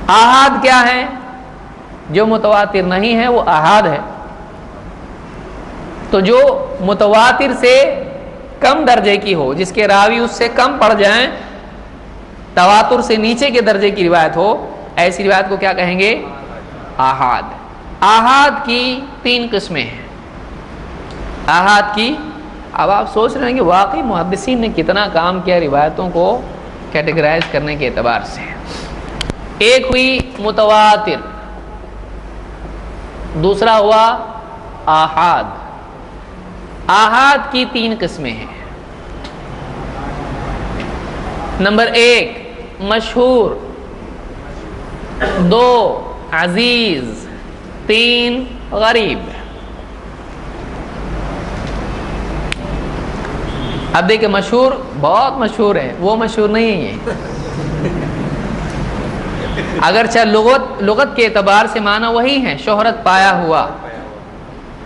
احاد کیا ہے؟ جو متواتر نہیں ہے وہ احاد ہے. تو جو متواتر سے کم درجے کی ہو، جس کے راوی اس سے کم پڑ جائیں، تواتر سے نیچے کے درجے کی روایت ہو، ایسی روایت کو کیا کہیں گے؟ احاد. احاد کی 3 قسمیں ہیں. احاد کی، اب آپ سوچ رہے ہیں کہ واقعی محدثین نے کتنا کام کیا روایتوں کو کیٹیگرائز کرنے کے اعتبار سے. ایک ہوئی متواتر، دوسرا ہوا احاد. احاد کی 3 قسمیں ہیں. نمبر 1 مشہور، 2 عزیز، 3 غریب. اب دیکھیں مشہور بہت مشہور ہے، وہ مشہور نہیں ہے. اگرچہ لغت کے اعتبار سے معنی وہی ہے، شہرت پایا ہوا،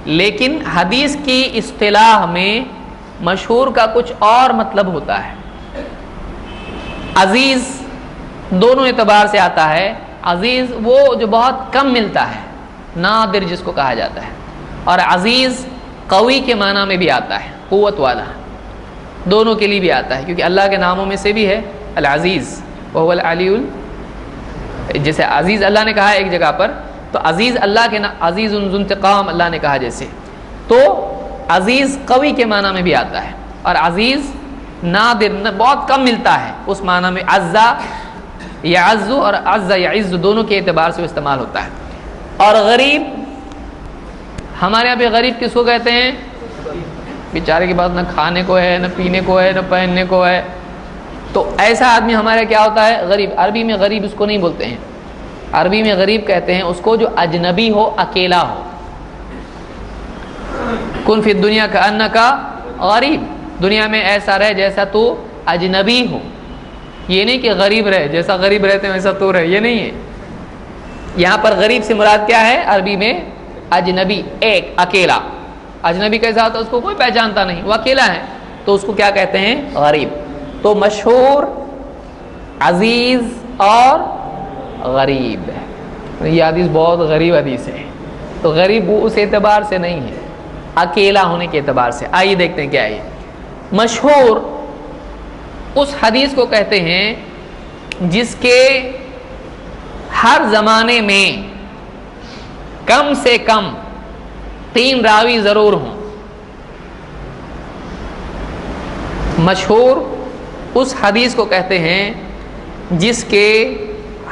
لیکن حدیث کی اصطلاح میں مشہور کا کچھ اور مطلب ہوتا ہے. عزیز دونوں اعتبار سے آتا ہے. عزیز وہ جو بہت کم ملتا ہے، نادر جس کو کہا جاتا ہے، اور عزیز قوی کے معنی میں بھی آتا ہے، قوت والا. دونوں کے لیے بھی آتا ہے، کیونکہ اللہ کے ناموں میں سے بھی ہے العزیز وهو العلی. جیسے عزیز اللہ نے کہا ہے ایک جگہ پر، تو عزیز اللہ کے عزیز ذو انتقام اللہ نے کہا جیسے، تو عزیز قوی کے معنی میں بھی آتا ہے، اور عزیز نادر بہت کم ملتا ہے اس معنی میں. عزا یعز اور عزا یعز دونوں کے اعتبار سے استعمال ہوتا ہے. اور غریب، ہمارے یہاں پہ غریب کس کو کہتے ہیں؟ بیچارے کے پاس نہ کھانے کو ہے، نہ پینے کو ہے، نہ پہننے کو ہے. تو ایسا آدمی ہمارے کیا ہوتا ہے؟ غریب. عربی میں غریب اس کو نہیں بولتے ہیں، عربی میں غریب کہتے ہیں اس کو جو اجنبی ہو، اکیلا ہو. کن فی الدنیا کأنک غریب، دنیا میں ایسا رہ جیسا تو اجنبی ہو. یہ نہیں کہ غریب رہے، جیسا غریب رہتے ہیں ویسا تو رہے، یہ نہیں ہے. یہاں پر غریب سے مراد کیا ہے عربی میں؟ اجنبی، ایک اکیلا. اجنبی کیسا ہوتا ہے؟ اس کو کوئی پہچانتا نہیں، وہ اکیلا ہے، تو اس کو کیا کہتے ہیں؟ غریب. تو مشہور، عزیز اور غریب. یہ حدیث بہت غریب حدیث ہے. تو غریب اس اعتبار سے نہیں ہے، اکیلا ہونے کے اعتبار سے. آئیے دیکھتے ہیں کیا ہے. مشہور اس حدیث کو کہتے ہیں جس کے ہر زمانے میں کم سے کم 3 راوی ضرور ہوں. مشہور اس حدیث کو کہتے ہیں جس کے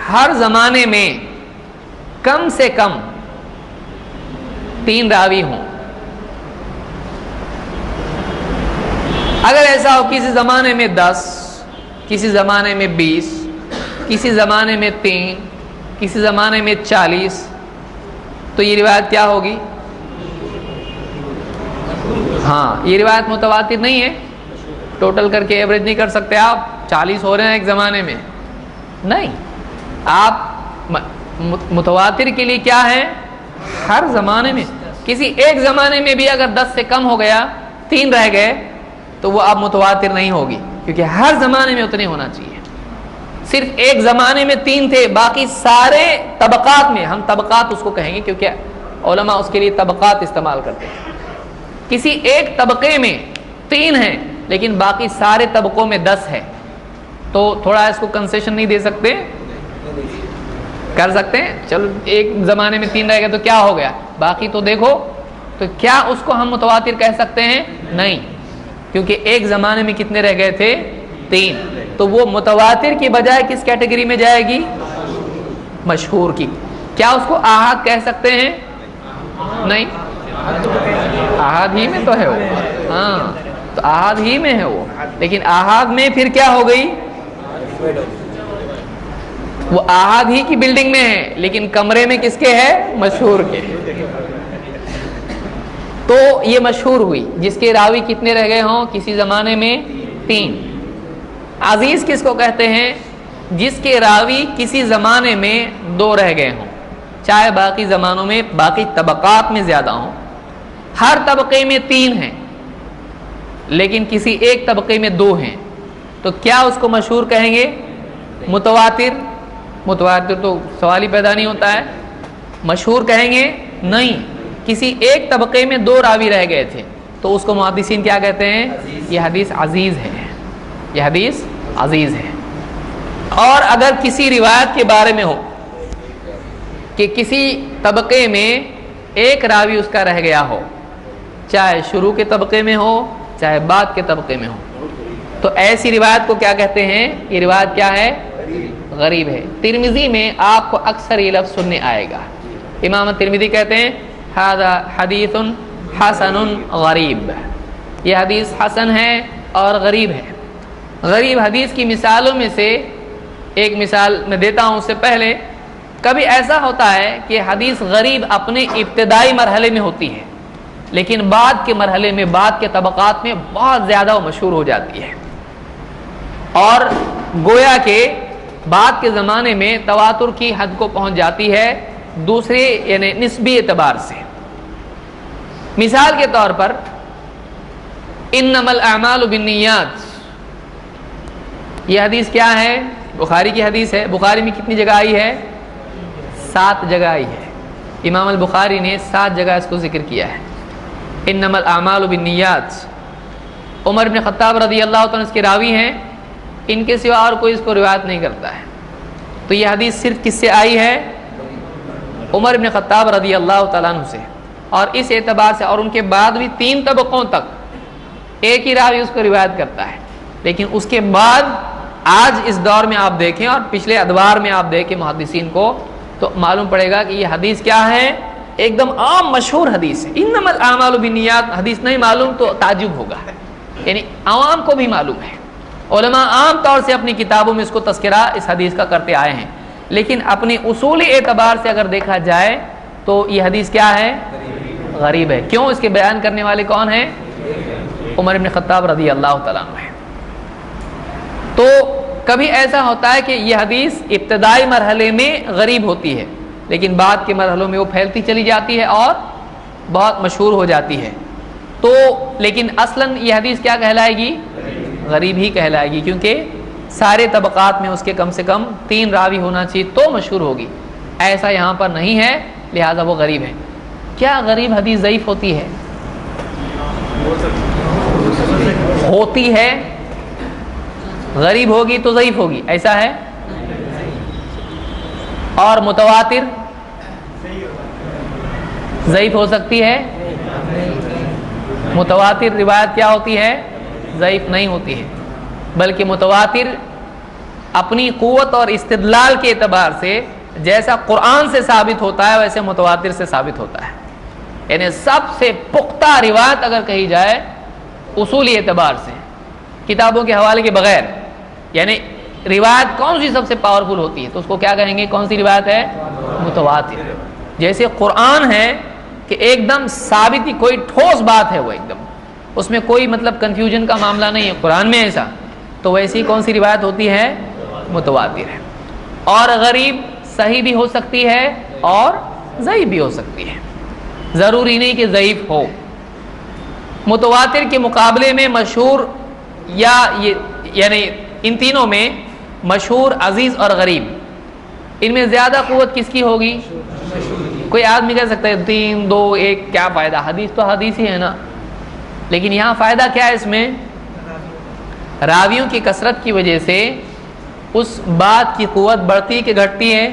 ہر زمانے میں کم سے کم 3 راوی ہوں. اگر ایسا ہو کسی زمانے میں 10، کسی زمانے میں 20، کسی زمانے میں 3، کسی زمانے میں 40، تو یہ روایت کیا ہوگی؟ ہاں، یہ روایت متواتر نہیں ہے. ٹوٹل کر کے ایوریج نہیں کر سکتے آپ. 40 ہو رہے ہیں ایک زمانے میں، نہیں. آپ متواتر کے لیے کیا ہے؟ ہر زمانے میں. کسی ایک زمانے میں بھی اگر 10 سے کم ہو گیا، 3 رہ گئے، تو وہ اب متواتر نہیں ہوگی، کیونکہ ہر زمانے میں اتنے ہونا چاہیے. صرف ایک زمانے میں 3 تھے، باقی سارے طبقات میں، ہم طبقات اس کو کہیں گے کیونکہ علماء اس کے لیے طبقات استعمال کرتے ہیں. کسی ایک طبقے میں 3 ہیں لیکن باقی سارے طبقوں میں 10 ہے، تو تھوڑا اس کو کنسیشن نہیں دے سکتے؟ کر سکتے ہیں. چلو ایک زمانے میں 3 رہ گئے تو کیا ہو گیا، باقی تو دیکھو. تو کیا اس کو ہم متواتر کہہ سکتے ہیں؟ نہیں، کیونکہ ایک زمانے میں کتنے رہ گئے تھے؟ 3. تو وہ متواتر کی بجائے کس کیٹیگری میں جائے گی؟ مشہور کی. کیا اس کو احاد کہہ سکتے ہیں؟ نہیں، احاد ہی میں تو ہے وہ. ہاں، تو احاد ہی میں ہے وہ. لیکن احاد میں پھر کیا ہو گئی؟ وہ احاد ہی کی بلڈنگ میں ہے، لیکن کمرے میں کس کے ہے؟ مشہور کے. تو یہ مشہور ہوئی جس کے راوی کتنے رہ گئے ہوں کسی زمانے میں؟ 3. عزیز کس کو کہتے ہیں؟ جس کے راوی کسی زمانے میں 2 رہ گئے ہوں، چاہے باقی زمانوں میں، باقی طبقات میں زیادہ ہوں. ہر طبقے میں 3 ہیں لیکن کسی ایک طبقے میں 2 ہیں، تو کیا اس کو مشہور کہیں گے؟ متواتر؟ متواتر تو سوال ہی پیدا نہیں ہوتا ہے. مشہور کہیں گے نہیں, کسی ایک طبقے میں 2 راوی رہ گئے تھے تو اس کو محدثین کیا کہتے ہیں؟ یہ حدیث عزیز ہے, یہ حدیث عزیز ہے. اور اگر کسی روایت کے بارے میں ہو کہ کسی طبقے میں ایک راوی اس کا رہ گیا ہو, چاہے شروع کے طبقے میں ہو چاہے بعد کے طبقے میں ہو, تو ایسی روایت کو کیا کہتے ہیں؟ یہ روایت کیا ہے؟ غریب ہے. ترمذی میں آپ کو اکثر یہ لفظ سننے آئے گا. امام ترمذی کہتے ہیں ھذا حدیث حسن غریب, یہ حدیث حسن ہے اور غریب ہے. غریب حدیث کی مثالوں میں سے ایک مثال میں دیتا ہوں. اس سے پہلے کبھی ایسا ہوتا ہے کہ حدیث غریب اپنے ابتدائی مرحلے میں ہوتی ہے, لیکن بعد کے مرحلے میں, بعد کے طبقات میں بہت زیادہ وہ مشہور ہو جاتی ہے, اور گویا کہ بعد کے زمانے میں تواتر کی حد کو پہنچ جاتی ہے دوسرے یعنی نسبی اعتبار سے. مثال کے طور پر انما الاعمال بالنیات, یہ حدیث کیا ہے؟ بخاری کی حدیث ہے. بخاری میں کتنی جگہ آئی ہے؟ 7 جگہ آئی ہے. امام البخاری نے 7 جگہ اس کو ذکر کیا ہے. انما الاعمال بالنیات. عمر بن خطاب رضی اللہ تعالیٰ اس کے راوی ہیں, ان کے سوا اور کوئی اس کو روایت نہیں کرتا ہے. تو یہ حدیث صرف کس سے آئی ہے؟ عمر بن خطاب رضی اللہ تعالیٰ عنہ سے. اور اس اعتبار سے اور ان کے بعد بھی 3 طبقوں تک ایک ہی راوی اس کو روایت کرتا ہے. لیکن اس کے بعد آج اس دور میں آپ دیکھیں اور پچھلے ادوار میں آپ دیکھیں محدثین کو, تو معلوم پڑے گا کہ یہ حدیث کیا ہے؟ ایک دم عام مشہور حدیث ہے. انما الاعمال بالنیات حدیث نہیں معلوم تو تعجب ہوگا, یعنی عوام کو بھی معلوم ہے. علماء عام طور سے اپنی کتابوں میں اس کو تذکرہ اس حدیث کا کرتے آئے ہیں, لیکن اپنے اصولی اعتبار سے اگر دیکھا جائے تو یہ حدیث کیا ہے؟ غریب ہے. کیوں؟ اس کے بیان کرنے والے کون ہیں؟ عمر بن خطاب رضی اللہ تعالیٰ عنہ. تو کبھی ایسا ہوتا ہے کہ یہ حدیث ابتدائی مرحلے میں غریب ہوتی ہے, لیکن بعد کے مرحلوں میں وہ پھیلتی چلی جاتی ہے اور بہت مشہور ہو جاتی ہے. تو لیکن اصلاً یہ حدیث کیا کہلائے گی؟ غریب ہی کہلائے گی, کیونکہ سارے طبقات میں اس کے کم سے کم 3 راوی ہونا چاہیے تو مشہور ہوگی. ایسا یہاں پر نہیں ہے, لہذا وہ غریب ہے. کیا غریب حدیث ضعیف ہوتی ہے؟ ہوتی ہے. غریب ہوگی تو ضعیف ہوگی, ایسا ہے. اور متواتر ضعیف ہو سکتی ہے. متواتر روایت کیا ہوتی ہے؟ ضعیف نہیں ہوتی ہے, بلکہ متواتر اپنی قوت اور استدلال کے اعتبار سے جیسا قرآن سے ثابت ہوتا ہے ویسے متواتر سے ثابت ہوتا ہے. یعنی سب سے پختہ روایت اگر کہی جائے اصولی اعتبار سے, کتابوں کے حوالے کے بغیر, یعنی روایت کون سی سب سے پاورفل ہوتی ہے تو اس کو کیا کہیں گے؟ کون سی روایت ہے؟ متواتر. جیسے قرآن ہے کہ ایک دم ثابت ہی کوئی ٹھوس بات ہے, وہ ایک دم اس میں کوئی مطلب کنفیوژن کا معاملہ نہیں ہے قرآن میں ایسا, تو ویسی کون سی روایت ہوتی ہے؟ متواتر ہے. اور غریب صحیح بھی ہو سکتی ہے اور ضعیف بھی ہو سکتی ہے, ضروری نہیں کہ ضعیف ہو. متواتر کے مقابلے میں مشہور یا یہ یعنی ان تینوں میں مشہور, عزیز اور غریب, ان میں زیادہ قوت کس کی ہوگی؟ کوئی آدمی کہہ سکتا ہے 3 2 1 کیا فائدہ, حدیث تو حدیث ہی ہے نا. لیکن یہاں فائدہ کیا ہے؟ اس میں راویوں کی کثرت کی وجہ سے اس بات کی قوت بڑھتی کہ گھٹتی ہے؟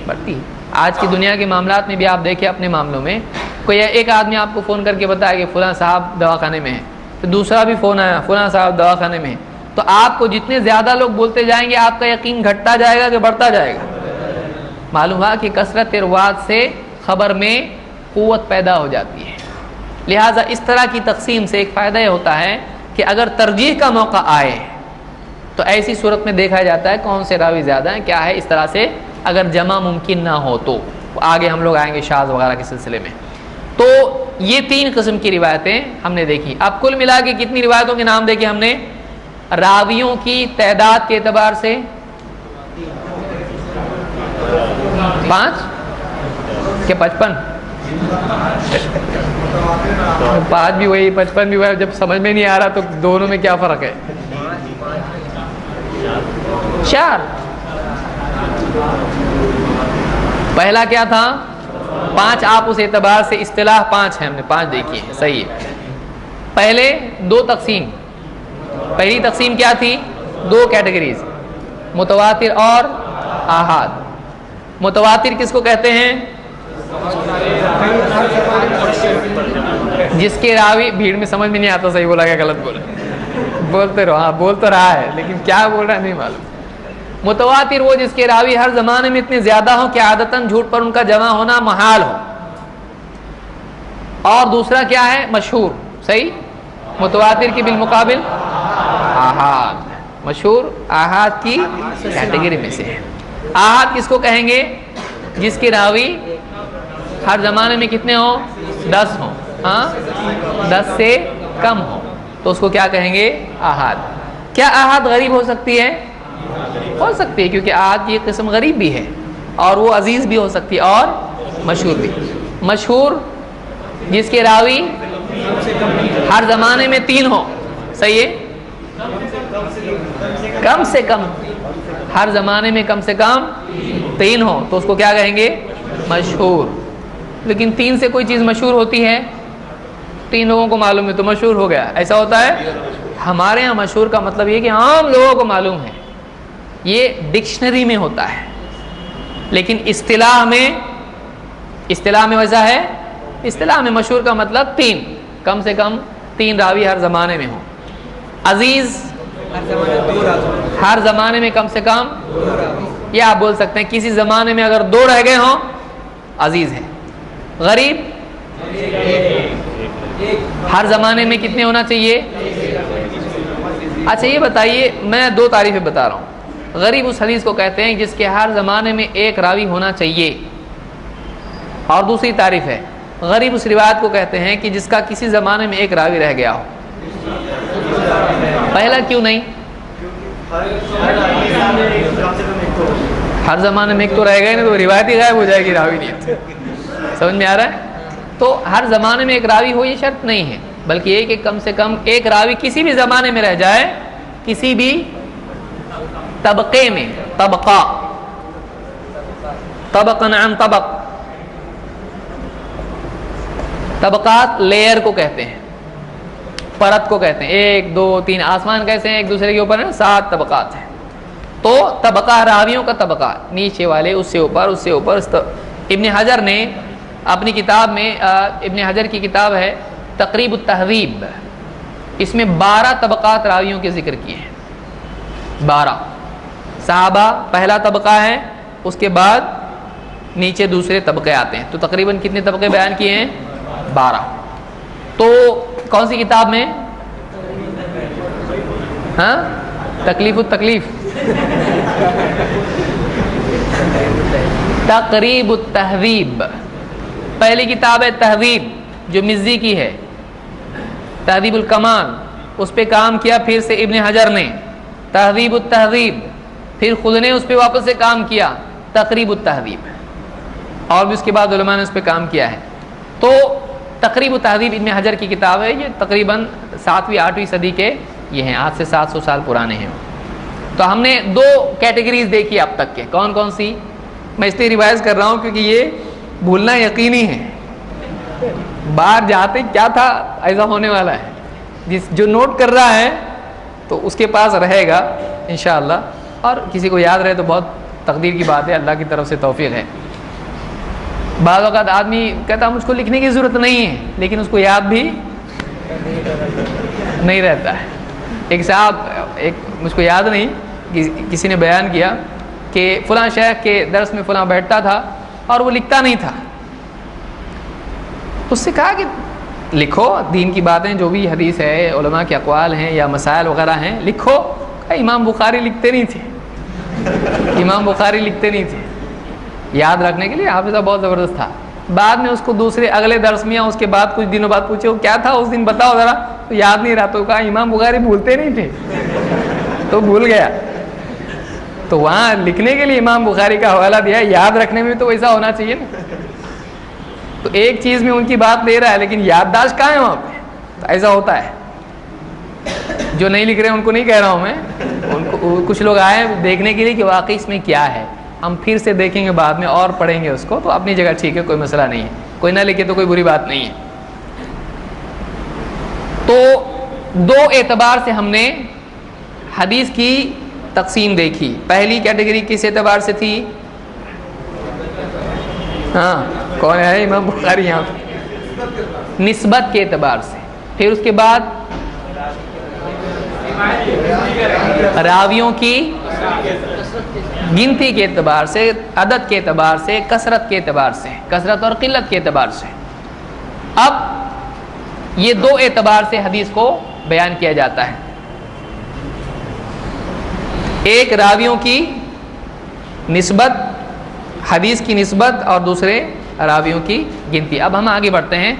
بڑھتی. آج کی دنیا کے معاملات میں بھی آپ دیکھیں, اپنے معاملوں میں کوئی ایک آدمی آپ کو فون کر کے بتایا کہ فلاں صاحب دواخانے میں ہے, تو دوسرا بھی فون آیا فلاں صاحب دواخانے میں ہے, تو آپ کو جتنے زیادہ لوگ بولتے جائیں گے آپ کا یقین گھٹتا جائے گا کہ بڑھتا جائے گا؟ معلوم ہوا کہ کثرت روایت سے خبر میں قوت پیدا ہو جاتی ہے. لہٰذا اس طرح کی تقسیم سے ایک فائدہ یہ ہوتا ہے کہ اگر ترجیح کا موقع آئے تو ایسی صورت میں دیکھا جاتا ہے کون سے راوی زیادہ ہیں, کیا ہے. اس طرح سے اگر جمع ممکن نہ ہو تو آگے ہم لوگ آئیں گے شاذ وغیرہ کے سلسلے میں. تو یہ 3 قسم کی روایتیں ہم نے دیکھی. اب کل ملا کے کتنی روایتوں کے نام دیکھے ہم نے؟ راویوں کی تعداد کے اعتبار سے 5 کہ 55؟ 5 بھی وہی 55 بھی وہی. جب سمجھ میں نہیں آ رہا تو دونوں میں کیا فرق ہے؟ 4 پہلا کیا تھا؟ 5. آپ اس اعتبار سے اصطلاح 5 ہیں، ہم نے 5 دیکھی ہیں، صحیح ہے. پہلے 2 تقسیم. پہلی تقسیم کیا تھی؟ 2 کیٹیگریز، متواتر اور آحاد. متواتر کس کو کہتے ہیں؟ جس کے راوی، بھیڑ میں سمجھ میں نہیں آتا صحیح بولا کیا غلط بولا، بولتے رہو. ہاں بول تو رہا ہے لیکن کیا بول رہا ہے نہیں معلوم. متواتر وہ جس کے راوی ہر زمانے میں اتنے زیادہ ہوں کہ عادتاً جھوٹ پر ان کا جمع ہونا محال ہو. اور دوسرا کیا ہے؟ مشہور. صحیح. متواتر کی بالمقابل آحاد. مشہور آحاد کی کیٹیگری میں سے ہے. آحاد کس کو کہیں گے؟ جس کے راوی ہر زمانے میں کتنے ہوں؟ 10 ہوں. ہاں 10 سے کم ہوں تو اس کو کیا کہیں گے؟ آحاد. کیا آحاد غریب ہو سکتی ہے؟ ہو سکتی ہے، کیونکہ آحاد کی قسم غریب بھی ہے اور وہ عزیز بھی ہو سکتی ہے اور مشہور بھی. مشہور جس کے راوی ہر زمانے میں 3 ہوں. صحیح ہے. کم سے کم ہر زمانے میں کم سے کم 3 ہوں تو اس کو کیا کہیں گے؟ مشہور. لیکن 3 سے کوئی چیز مشہور ہوتی ہے؟ 3 لوگوں کو معلوم ہے تو مشہور ہو گیا، ایسا ہوتا ہے؟ ہمارے ہاں مشہور کا مطلب یہ کہ عام لوگوں کو معلوم ہے. یہ ڈکشنری میں ہوتا ہے لیکن اصطلاح میں ویسا ہے. اصطلاح میں مشہور کا مطلب 3، کم سے کم 3 راوی ہر زمانے میں ہوں. عزیز ہر زمانے میں کم سے کم، یا آپ بول سکتے ہیں کسی زمانے میں اگر 2 رہ گئے ہوں عزیز ہے. غریب ہر زمانے میں کتنے ہونا چاہیے؟ اچھا یہ بتائیے، میں 2 تعریفیں بتا رہا ہوں. غریب اس حدیث کو کہتے ہیں جس کے ہر زمانے میں 1 راوی ہونا چاہیے، اور دوسری تعریف ہے غریب اس روایت کو کہتے ہیں کہ جس کا کسی زمانے میں 1 راوی رہ گیا ہو. پہلا کیوں نہیں؟ ہر زمانے میں 1 تو رہ گئے نہیں تو روایت ہی غائب ہو جائے گی، راوی نہیں. سمجھ میں آ رہا ہے؟ تو ہر زمانے میں 1 راوی ہو یہ شرط نہیں ہے، بلکہ یہ کہ کم سے کم 1 راوی کسی بھی زمانے میں رہ جائے، کسی بھی طبقے میں. طبقاً عن طبق، طبقات لیئر کو کہتے ہیں، پرت کو کہتے ہیں. 1 2 3 آسمان کیسے ہیں ایک دوسرے کے اوپر ہیں؟ 7 طبقات ہیں. تو طبقہ راویوں کا طبقہ، نیچے والے اس سے اوپر اس سے اوپر. ابن حجر نے اپنی کتاب میں، ابن حجر کی کتاب ہے تقریب التہذیب، اس میں 12 طبقات راویوں کے ذکر کیے ہیں. 12 صحابہ پہلا طبقہ ہے، اس کے بعد نیچے دوسرے طبقے آتے ہیں. تو تقریباً کتنے طبقے بیان کیے ہیں؟ 12. تو کون سی کتاب میں؟ ہاں تکلیف التکلیف تقریب التہذیب. پہلی کتاب ہے تہذیب جو مزی کی ہے، تہذیب الکمال، اس پہ کام کیا پھر سے ابن حجر نے. تہذیب التہذیب، پھر خود نے اس پہ واپس سے کام کیا تقریب التہذیب، اور بھی اس کے بعد علماء نے اس پہ کام کیا ہے. تو تقریب التہذیب ابن حجر کی کتاب ہے، یہ تقریباً 7ویں 8ویں صدی کے یہ ہیں، آج سے 700 سال پرانے ہیں. تو ہم نے 2 کیٹیگریز دیکھی اب تک کے. کون کون سی؟ میں اس لیے ریوائز کر رہا ہوں کیونکہ یہ بھولنا یقینی ہے. باہر جاتے کیا تھا ایسا ہونے والا ہے. جو نوٹ کر رہا ہے تو اس کے پاس رہے گا انشاءاللہ، اور کسی کو یاد رہے تو بہت تقدیر کی بات ہے، اللہ کی طرف سے توفیق ہے. بعض اوقات آدمی کہتا مجھ کو لکھنے کی ضرورت نہیں ہے، لیکن اس کو یاد بھی نہیں رہتا ہے. ایک صاحب، مجھ کو یاد نہیں، کسی نے بیان کیا کہ فلاں شیخ کے درس میں فلاں بیٹھتا تھا اور وہ لکھتا نہیں تھا. اس سے کہا کہ لکھو دین کی باتیں، جو بھی حدیث ہے، علماء کے اقوال ہیں یا مسائل وغیرہ ہیں، لکھو. امام بخاری لکھتے نہیں تھے، امام بخاری لکھتے نہیں تھے. یاد رکھنے کے لیے حافظہ بہت زبردست تھا. بعد میں اس کو دوسرے اگلے درس میں یا اس کے بعد کچھ دنوں بعد پوچھے وہ کیا تھا اس دن بتاؤ ذرا، تو یاد نہیں رہا. تو کہا امام بخاری بھولتے نہیں تھے، تو بھول گیا. تو وہاں لکھنے کے لیے امام بخاری کا حوالہ دیا، یاد رکھنے میں تو ویسا ہونا چاہیے نا. تو ایک چیز میں ان کی بات لے رہا ہے لیکن یادداشت کہاں ہے وہاں پہ. تو ایسا ہوتا ہے. جو نہیں لکھ رہے ہیں ان کو نہیں کہہ رہا ہوں میں، ان کو کچھ لوگ آئے دیکھنے کے لیے کہ واقعی اس میں کیا ہے. ہم پھر سے دیکھیں گے بعد میں اور پڑھیں گے اس کو، تو اپنی جگہ ٹھیک ہے، کوئی مسئلہ نہیں ہے، کوئی نہ لکھے تو کوئی بری بات نہیں ہے۔ تو دو اعتبار سے ہم نے حدیث کی تقسیم دیکھی۔ پہلی کیٹیگری کس اعتبار سے تھی؟ ہاں کون ہے امام بخاری یہاں پہ؟ نسبت کے اعتبار سے۔ پھر اس کے بعد راویوں کی گنتی کے اعتبار سے، عدد کے اعتبار سے، کثرت کے اعتبار سے، کثرت اور قلت کے اعتبار سے۔ اب یہ دو اعتبار سے حدیث کو بیان کیا جاتا ہے، ایک راویوں کی نسبت، حدیث کی نسبت، اور دوسرے راویوں کی گنتی۔ اب ہم آگے بڑھتے ہیں۔